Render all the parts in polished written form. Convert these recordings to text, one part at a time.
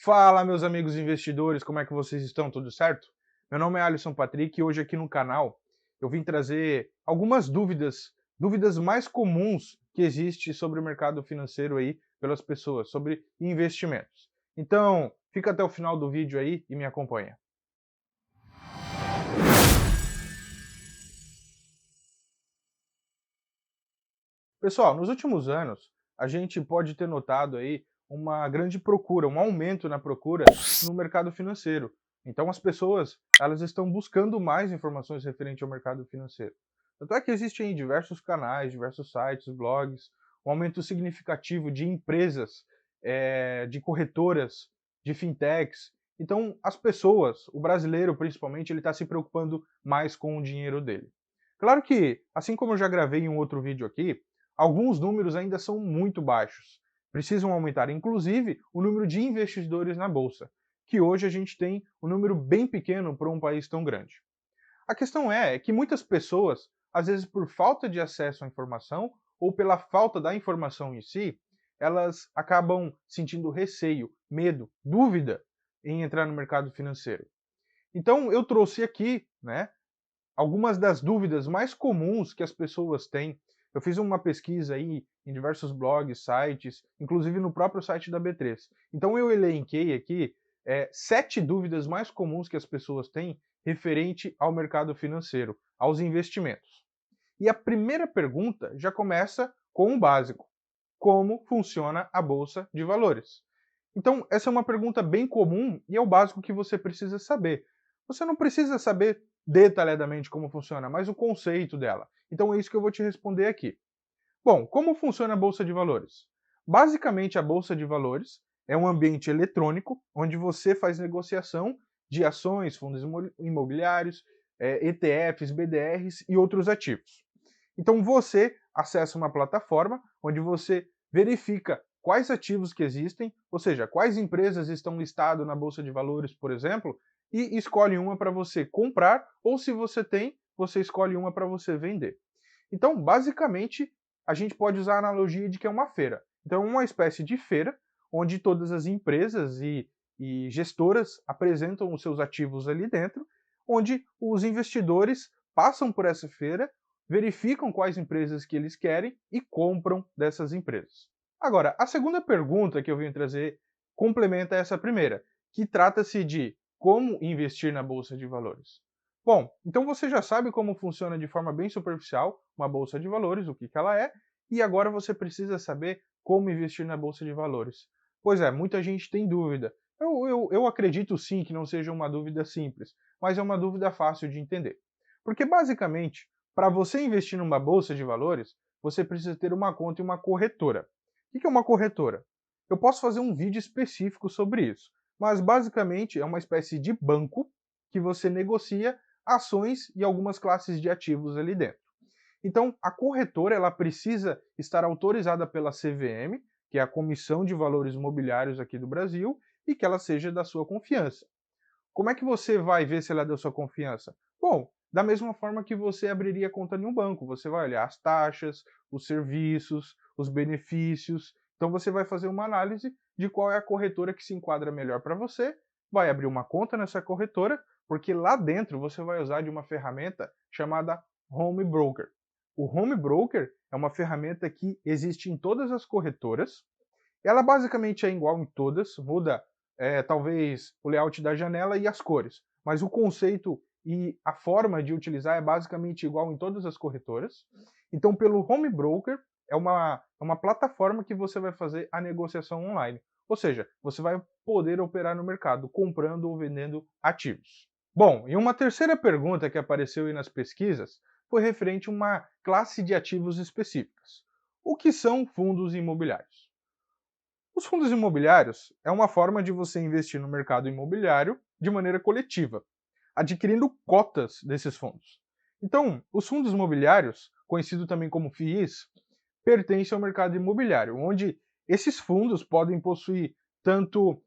Fala, meus amigos investidores, como é que vocês estão? Tudo certo? Meu nome é Alisson Patrick e hoje aqui no canal eu vim trazer algumas dúvidas mais comuns que existem sobre o mercado financeiro aí pelas pessoas, sobre investimentos. Então, fica até o final do vídeo aí e me acompanha. Pessoal, nos últimos anos, a gente pode ter notado aí uma grande procura, um aumento na procura no mercado financeiro. Então as pessoas, elas estão buscando mais informações referente ao mercado financeiro. Tanto é que existem diversos canais, diversos sites, blogs, um aumento significativo de empresas, de corretoras, de fintechs. Então as pessoas, o brasileiro principalmente, ele está se preocupando mais com o dinheiro dele. Claro que, assim como eu já gravei em um outro vídeo aqui, alguns números ainda são muito baixos. Precisam aumentar, inclusive, o número de investidores na bolsa, que hoje a gente tem um número bem pequeno para um país tão grande. A questão é que muitas pessoas, às vezes por falta de acesso à informação ou pela falta da informação em si, elas acabam sentindo receio, medo, dúvida em entrar no mercado financeiro. Então eu trouxe aqui, né, algumas das dúvidas mais comuns que as pessoas têm. Eu fiz uma pesquisa aí em diversos blogs, sites, inclusive no próprio site da B3. Então eu elenquei aqui 7 dúvidas mais comuns que as pessoas têm referente ao mercado financeiro, aos investimentos. E a primeira pergunta já começa com o básico: como funciona a bolsa de valores? Então, essa é uma pergunta bem comum e é o básico que você precisa saber. Você não precisa saber detalhadamente como funciona, mas o conceito dela. Então é isso que eu vou te responder aqui. Bom, como funciona a bolsa de valores? Basicamente, a bolsa de valores é um ambiente eletrônico onde você faz negociação de ações, fundos imobiliários, ETFs, BDRs e outros ativos. Então você acessa uma plataforma onde você verifica quais ativos que existem, ou seja, quais empresas estão listadas na bolsa de valores, por exemplo, e escolhe uma para você comprar, ou se você tem, você escolhe uma para você vender. Então, basicamente, a gente pode usar a analogia de que é uma feira. Então, é uma espécie de feira onde todas as empresas e gestoras apresentam os seus ativos ali dentro, onde os investidores passam por essa feira, verificam quais empresas que eles querem e compram dessas empresas. Agora, a segunda pergunta que eu vim trazer complementa essa primeira, que trata-se de como investir na bolsa de valores. Bom, então você já sabe como funciona de forma bem superficial uma bolsa de valores, o que ela é, e agora você precisa saber como investir na bolsa de valores. Pois é, muita gente tem dúvida. Eu acredito sim que não seja uma dúvida simples, mas é uma dúvida fácil de entender. Porque basicamente, para você investir numa bolsa de valores, você precisa ter uma conta em uma corretora. O que é uma corretora? Eu posso fazer um vídeo específico sobre isso, mas basicamente é uma espécie de banco que você negocia ações e algumas classes de ativos ali dentro. Então, a corretora ela precisa estar autorizada pela CVM, que é a Comissão de Valores Mobiliários aqui do Brasil, e que ela seja da sua confiança. Como é que você vai ver se ela é da sua confiança? Bom, da mesma forma que você abriria conta em um banco, você vai olhar as taxas, os serviços, os benefícios. Então você vai fazer uma análise de qual é a corretora que se enquadra melhor para você, vai abrir uma conta nessa corretora, porque lá dentro você vai usar de uma ferramenta chamada Home Broker. O Home Broker é uma ferramenta que existe em todas as corretoras. Ela basicamente é igual em todas, muda talvez o layout da janela e as cores, mas o conceito e a forma de utilizar é basicamente igual em todas as corretoras. Então, pelo Home Broker, é uma plataforma que você vai fazer a negociação online. Ou seja, você vai poder operar no mercado, comprando ou vendendo ativos. Bom, e uma terceira pergunta que apareceu aí nas pesquisas foi referente a uma classe de ativos específicas. O que são fundos imobiliários? Os fundos imobiliários é uma forma de você investir no mercado imobiliário de maneira coletiva, adquirindo cotas desses fundos. Então, os fundos imobiliários, conhecido também como FIIs, pertencem ao mercado imobiliário, onde esses fundos podem possuir tanto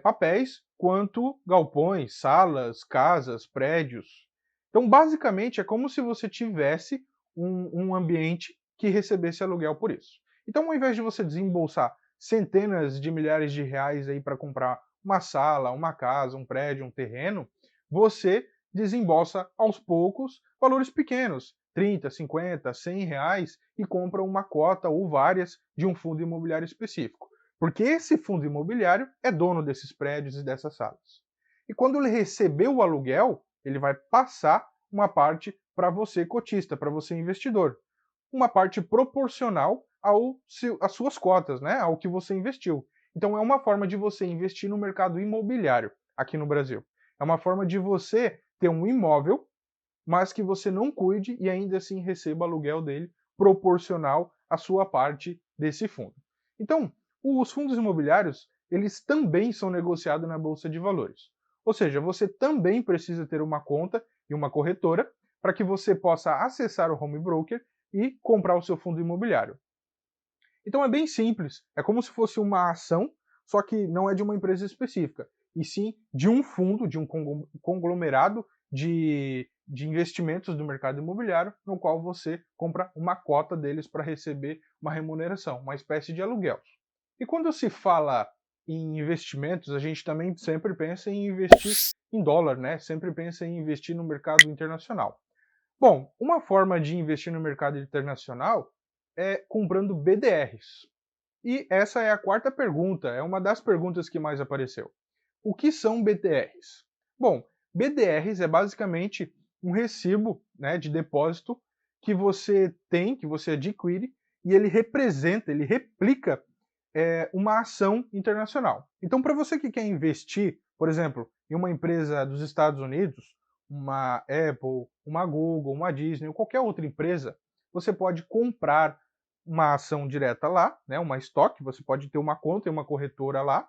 papéis quanto galpões, salas, casas, prédios. Então, basicamente, é como se você tivesse um ambiente que recebesse aluguel por isso. Então, ao invés de você desembolsar centenas de milhares de reais aí para comprar uma sala, uma casa, um prédio, um terreno, você desembolsa aos poucos valores pequenos, 30, 50, 100 reais, e compra uma cota ou várias de um fundo imobiliário específico. Porque esse fundo imobiliário é dono desses prédios e dessas salas. E quando ele receber o aluguel, ele vai passar uma parte para você cotista, para você investidor. Uma parte proporcional às suas cotas, né, ao que você investiu. Então é uma forma de você investir no mercado imobiliário aqui no Brasil. É uma forma de você ter um imóvel, mas que você não cuide e ainda assim receba aluguel dele proporcional à sua parte desse fundo. Então, os fundos imobiliários, eles também são negociados na bolsa de valores. Ou seja, você também precisa ter uma conta e uma corretora para que você possa acessar o home broker e comprar o seu fundo imobiliário. Então é bem simples, é como se fosse uma ação, só que não é de uma empresa específica, e sim de um fundo, de um conglomerado de investimentos do mercado imobiliário, no qual você compra uma cota deles para receber uma remuneração, uma espécie de aluguel. E quando se fala em investimentos, a gente também sempre pensa em investir em dólar, né? Sempre pensa em investir no mercado internacional. Bom, uma forma de investir no mercado internacional é comprando BDRs. E essa é a quarta pergunta, é uma das perguntas que mais apareceu. O que são BDRs? Bom, BDRs é basicamente um recibo, né, de depósito que você tem, que você adquire, e ele representa, ele replica uma ação internacional. Então, para você que quer investir, por exemplo, em uma empresa dos Estados Unidos, uma Apple, uma Google, uma Disney ou qualquer outra empresa, você pode comprar uma ação direta lá, né, uma estoque, você pode ter uma conta e uma corretora lá,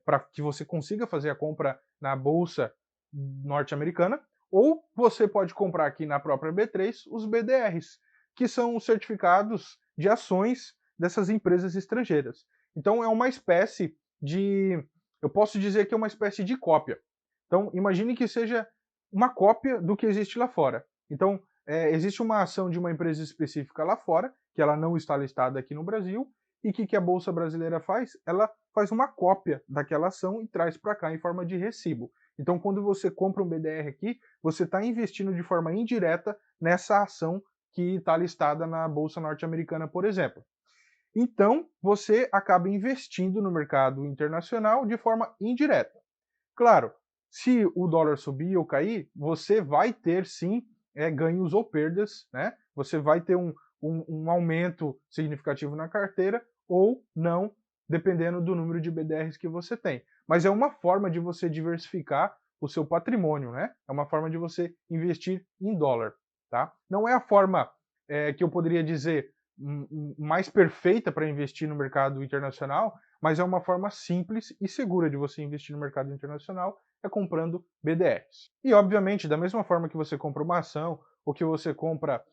para que você consiga fazer a compra na bolsa norte-americana, ou você pode comprar aqui na própria B3 os BDRs, que são os certificados de ações dessas empresas estrangeiras. Então é uma espécie de, eu posso dizer que é uma espécie de cópia. Então imagine que seja uma cópia do que existe lá fora. Então existe uma ação de uma empresa específica lá fora, que ela não está listada aqui no Brasil, e o que a Bolsa Brasileira faz? Ela faz uma cópia daquela ação e traz para cá em forma de recibo. Então, quando você compra um BDR aqui, você está investindo de forma indireta nessa ação que está listada na Bolsa Norte-Americana, por exemplo. Então, você acaba investindo no mercado internacional de forma indireta. Claro, se o dólar subir ou cair, você vai ter sim ganhos ou perdas, né? Você vai ter um aumento significativo na carteira ou não, dependendo do número de BDRs que você tem. Mas é uma forma de você diversificar o seu patrimônio, né? É uma forma de você investir em dólar, tá? Não é a forma que eu poderia dizer mais perfeita para investir no mercado internacional, mas é uma forma simples e segura de você investir no mercado internacional, é comprando BDRs. E, obviamente, da mesma forma que você compra uma ação ou que você compra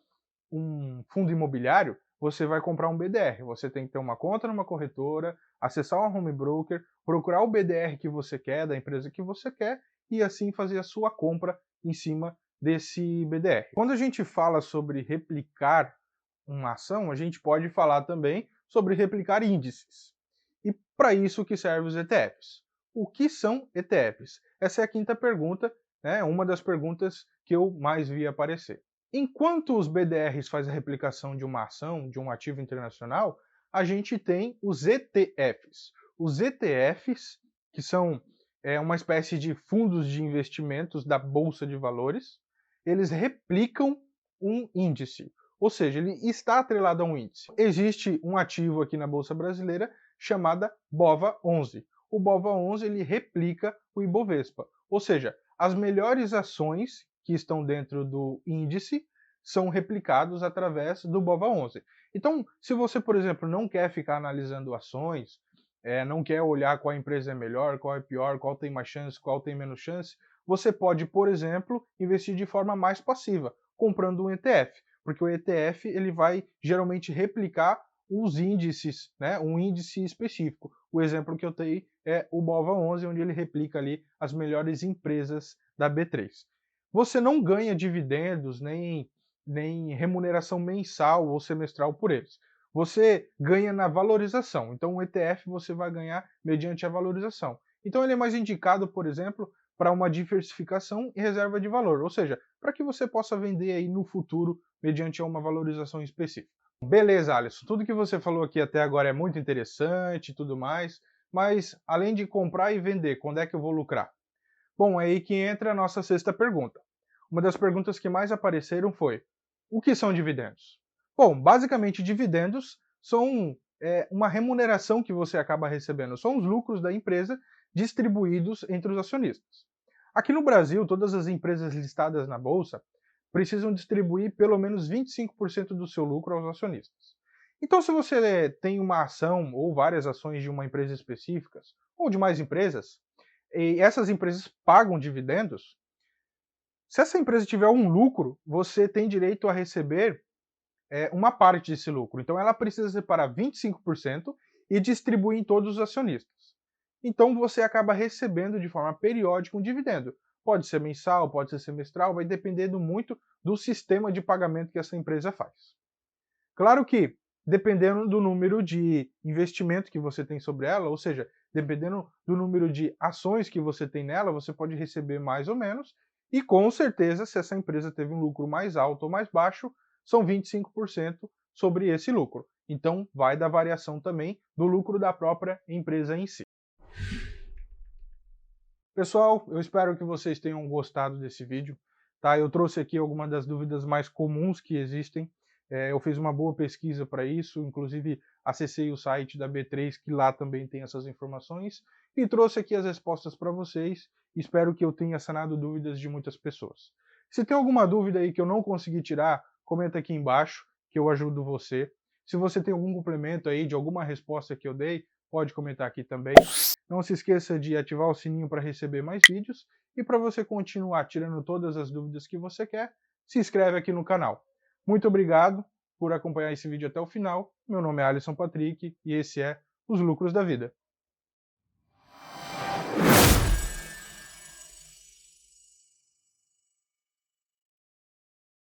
um fundo imobiliário, você vai comprar um BDR. Você tem que ter uma conta numa corretora, acessar um home broker, procurar o BDR que você quer, da empresa que você quer, e assim fazer a sua compra em cima desse BDR. Quando a gente fala sobre replicar uma ação, a gente pode falar também sobre replicar índices. E para isso que servem os ETFs. O que são ETFs? Essa é a quinta pergunta, né? Uma das perguntas que eu mais vi aparecer. Enquanto os BDRs fazem a replicação de uma ação, de um ativo internacional, a gente tem os ETFs. Os ETFs, que são uma espécie de fundos de investimentos da Bolsa de Valores, eles replicam um índice. Ou seja, ele está atrelado a um índice. Existe um ativo aqui na Bolsa Brasileira chamada BOVA11. O BOVA11 ele replica o Ibovespa. Ou seja, as melhores ações que estão dentro do índice são replicados através do BOVA11. Então, se você, por exemplo, não quer ficar analisando ações, não quer olhar qual empresa é melhor, qual é pior, qual tem mais chance, qual tem menos chance, você pode, por exemplo, investir de forma mais passiva, comprando um ETF, porque o ETF ele vai geralmente replicar os índices, né, um índice específico. O exemplo que eu dei é o BOVA11, onde ele replica ali as melhores empresas da B3. Você não ganha dividendos nem remuneração mensal ou semestral por eles. você ganha na valorização. Então o ETF você vai ganhar mediante a valorização. Então ele é mais indicado, por exemplo, para uma diversificação e reserva de valor, ou seja, para que você possa vender aí no futuro mediante uma valorização específica. Beleza, Alisson, tudo que você falou aqui até agora é muito interessante e tudo mais, mas além de comprar e vender, quando é que eu vou lucrar? Bom, é aí que entra a nossa sexta pergunta. Uma das perguntas que mais apareceram foi: o que são dividendos? Bom, basicamente, dividendos são uma remuneração que você acaba recebendo, são os lucros da empresa distribuídos entre os acionistas. Aqui no Brasil, todas as empresas listadas na Bolsa precisam distribuir pelo menos 25% do seu lucro aos acionistas. Então, se você tem uma ação ou várias ações de uma empresa específica, ou de mais empresas, e essas empresas pagam dividendos, se essa empresa tiver um lucro, você tem direito a receber uma parte desse lucro. Então ela precisa separar 25% e distribuir em todos os acionistas. Então você acaba recebendo de forma periódica um dividendo. Pode ser mensal, pode ser semestral, vai dependendo muito do sistema de pagamento que essa empresa faz. Claro que, dependendo do número de investimento que você tem sobre ela, ou seja, dependendo do número de ações que você tem nela, você pode receber mais ou menos, e com certeza, se essa empresa teve um lucro mais alto ou mais baixo, são 25% sobre esse lucro. Então, vai da variação também do lucro da própria empresa em si. Pessoal, eu espero que vocês tenham gostado desse vídeo. Tá? Eu trouxe aqui algumas das dúvidas mais comuns que existem. Eu fiz uma boa pesquisa para isso, inclusive acessei o site da B3, que lá também tem essas informações, e trouxe aqui as respostas para vocês. Espero que eu tenha sanado dúvidas de muitas pessoas. Se tem alguma dúvida aí que eu não consegui tirar, comenta aqui embaixo, que eu ajudo você. Se você tem algum complemento aí de alguma resposta que eu dei, pode comentar aqui também. Não se esqueça de ativar o sininho para receber mais vídeos e para você continuar tirando todas as dúvidas que você quer, se inscreve aqui no canal. Muito obrigado por acompanhar esse vídeo até o final. Meu nome é Alisson Patrick e esse é Os Lucros da Vida.